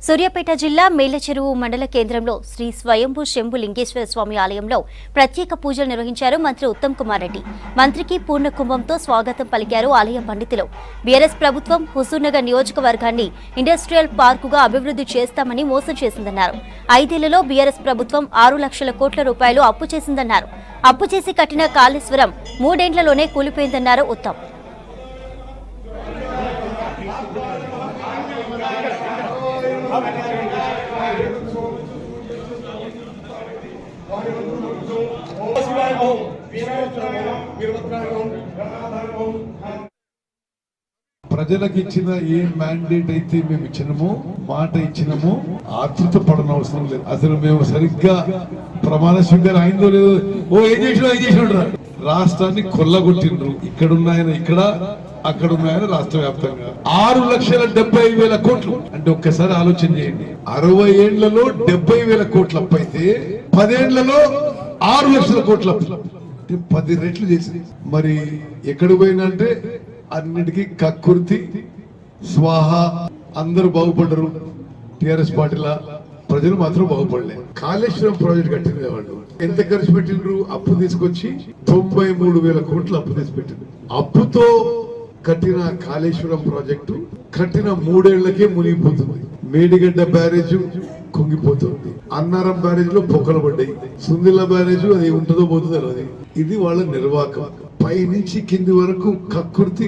సూర్యాపేట జిల్లా మేళ్లచెరువు మండల కేంద్రంలో శ్రీ స్వయంభూ శంభు లింగేశ్వర స్వామి ఆలయంలో ప్రత్యేక పూజలు నిర్వహించారు మంత్రి ఉత్తమ్ కుమార్ రెడ్డి. మంత్రికి పూర్ణ కుంభంతో స్వాగతం పలికారు ఆలయ పండితులు. బీఆర్ఎస్ ప్రభుత్వం హుజూర్నగర్ నియోజకవర్గాన్ని ఇండస్ట్రియల్ పార్కుగా అభివృద్ధి చేస్తామని మోసం చేసిందన్నారు. 5 ఏళ్లలో బీఆర్ఎస్ ప్రభుత్వం 6 లక్షల కోట్ల రూపాయలు అప్పు చేసిందన్నారు. అప్పు చేసి కట్టిన కాళేశ్వరం 3 ఏళ్లలోనే కూలిపోయిందన్నారు ఉత్తమ్. ప్రజలకు ఇచ్చిన ఏ మ్యాండేట్ అయితే మేము ఇచ్చినామో, మాట ఇచ్చినామో ఆతృత పడనవసరం లేదు. అసలు మేము సరిగ్గా ప్రమాణ స్వీకారం అయిందో లేదో, ఏం చేసినాడు రాష్ట్రాన్ని కొల్లగొట్టిండ్రు. ఇక్కడున్నాయన ఇక్కడ, అక్కడున్నాయన రాష్ట్ర వ్యాప్తంగా 6,70,000 కోట్లు. అంటే ఒక్కసారి ఆలోచన చేయండి, 60 ఏళ్లలో 70,000 కోట్ల అప్పు అయితే 10 ఏళ్లలో 6 లక్షల కోట్ల అప్పు, 10 రెట్లు చేసింది. మరి ఎక్కడికి పోయినా అంటే అన్నిటికీ కక్కుర్తి, స్వాహ. అందరూ బాగుపడ్డరు, టిఆర్ఎస్ పార్టీలా ప్రజలు మాత్రం బాగుపడలేదు. కాళేశ్వరం ప్రాజెక్ట్ కట్టిన వాళ్ళు ఎంత ఖర్చు పెట్టిండ్రు? అప్పు తీసుకొచ్చి 93,000 కోట్లు అప్పు తీసి పెట్టిండ్రు. అప్పుతో కట్టిన కాళేశ్వరం ప్రాజెక్టు కట్టిన 3 ఏళ్లకే మునిగిపోతుంది. మేడిగడ్డ బ్యారేజ్ కుంగిపోతుంది, అన్నారం బ్యారేజ్ లో పొక్కలు పడ్డాయి, సుందిల్ల బ్యారేజ్ అది ఉంటుందో పోతుందో అది. ఇది వాళ్ళ నిర్వాహకం. పై నుంచి కింది వరకు కక్కుర్తి.